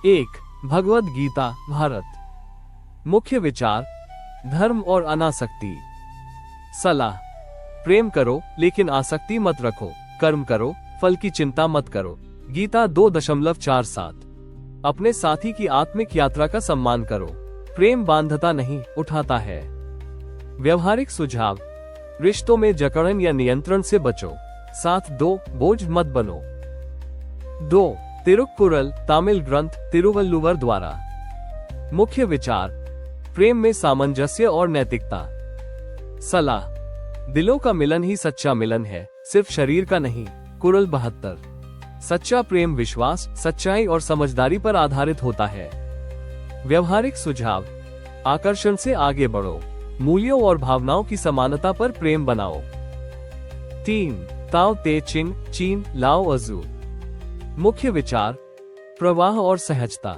एक भगवद गीता भारत। मुख्य विचार, धर्म और अनासक्ति। सलाह, प्रेम करो लेकिन आसक्ति मत रखो, कर्म करो फल की चिंता मत करो। गीता 2.47। अपने साथी की आत्मिक यात्रा का सम्मान करो। प्रेम बांधता नहीं, उठाता है। व्यवहारिक सुझाव, रिश्तों में जकड़न या नियंत्रण से बचो। साथ दो, बोझ मत बनो। 2. तिरुक्कुरल तमिल ग्रंथ तिरुवल्लुवर द्वारा। मुख्य विचार, प्रेम में सामंजस्य और नैतिकता। सलाह, दिलों का मिलन ही सच्चा मिलन है, सिर्फ शरीर का नहीं। कुरल 72। सच्चा प्रेम विश्वास, सच्चाई और समझदारी पर आधारित होता है। व्यवहारिक सुझाव, आकर्षण से आगे बढ़ो। मूल्यों और भावनाओं की समानता पर प्रेम बनाओ। 3. ताओ ते चिंग चीन लाओ अजू। मुख्य विचार, प्रवाह और सहजता।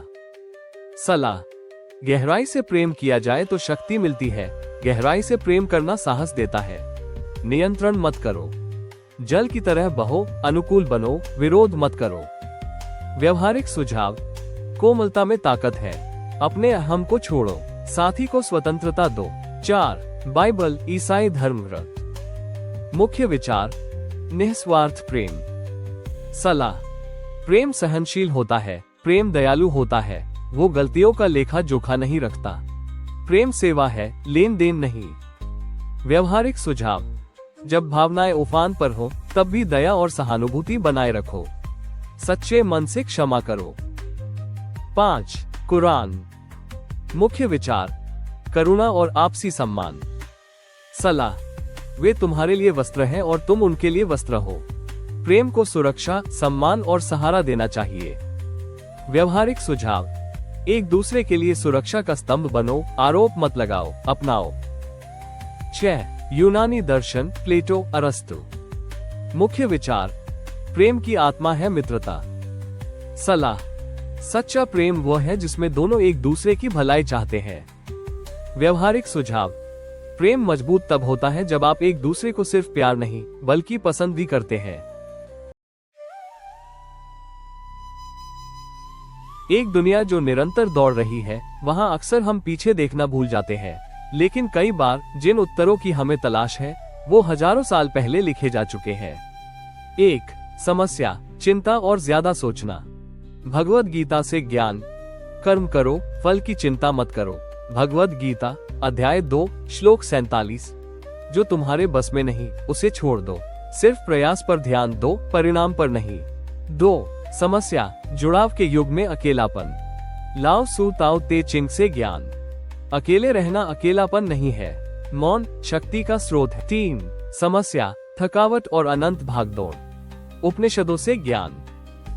सलाह, गहराई से प्रेम किया जाए तो शक्ति मिलती है। गहराई से प्रेम करना साहस देता है। नियंत्रण मत करो। जल की तरह बहो, अनुकूल बनो, विरोध मत करो। व्यवहारिक सुझाव, कोमलता में ताकत है। अपने अहम को छोड़ो, साथी को स्वतंत्रता दो। 4. बाइबल ईसाई धर्म ग्रंथ। मुख्य विचार, निस्वार्थ प्रेम। सलाह, प्रेम सहनशील होता है। प्रेम दयालु होता है। वो गलतियों का लेखा जोखा नहीं रखता। प्रेम सेवा है, लेन देन नहीं। व्यवहारिक सुझाव, जब भावनाएं उफान पर हो तब भी दया और सहानुभूति बनाए रखो। सच्चे मन से क्षमा करो। 5. कुरान। मुख्य विचार, करुणा और आपसी सम्मान। सलाह, वे तुम्हारे लिए वस्त्र हैं और तुम उनके लिए वस्त्र हो। प्रेम को सुरक्षा, सम्मान और सहारा देना चाहिए। व्यवहारिक सुझाव, एक दूसरे के लिए सुरक्षा का स्तंभ बनो, आरोप मत लगाओ, अपनाओ। 6. यूनानी दर्शन प्लेटो अरस्तु। मुख्य विचार, प्रेम की आत्मा है मित्रता। सलाह, सच्चा प्रेम वो है जिसमें दोनों एक दूसरे की भलाई चाहते हैं। व्यवहारिक सुझाव, प्रेम मजबूत तब होता है जब आप एक दूसरे को सिर्फ प्यार नहीं बल्कि पसंद भी करते हैं। एक दुनिया जो निरंतर दौड़ रही है, वहां अक्सर हम पीछे देखना भूल जाते हैं। लेकिन कई बार जिन उत्तरों की हमें तलाश है वो हजारों साल पहले लिखे जा चुके हैं। 1. समस्या, चिंता और ज्यादा सोचना। भगवद गीता से ज्ञान। कर्म करो, फल की चिंता मत करो। भगवद गीता अध्याय 2 श्लोक 47। जो तुम्हारे बस में नहीं उसे छोड़ दो। सिर्फ प्रयास पर ध्यान दो, परिणाम पर नहीं। 2. समस्या, जुड़ाव के युग में अकेलापन। लाओ सू ताओ ते चिंग से ज्ञान। अकेले रहना अकेलापन नहीं है, मौन शक्ति का स्रोत है। 3. समस्या, थकावट और अनंत भागदौड़। उपनिषदों से ज्ञान।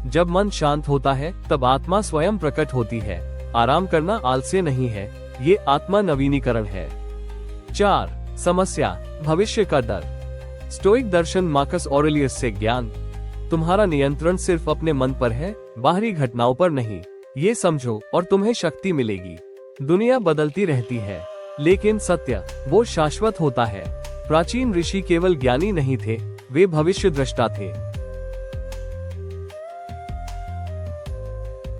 जब मन शांत होता है तब आत्मा स्वयं प्रकट होती है। आराम करना आलस्य नहीं है, ये आत्मा नवीनीकरण है। 4. समस्या, भविष्य का डर। स्टोइक दर्शन मार्कस ऑरेलियस से ज्ञान। तुम्हारा नियंत्रण सिर्फ अपने मन पर है, बाहरी घटनाओं पर नहीं। ये समझो और तुम्हें शक्ति मिलेगी। दुनिया बदलती रहती है, लेकिन सत्य वो शाश्वत होता है। प्राचीन ऋषि केवल ज्ञानी नहीं थे, वे भविष्य दृष्टा थे।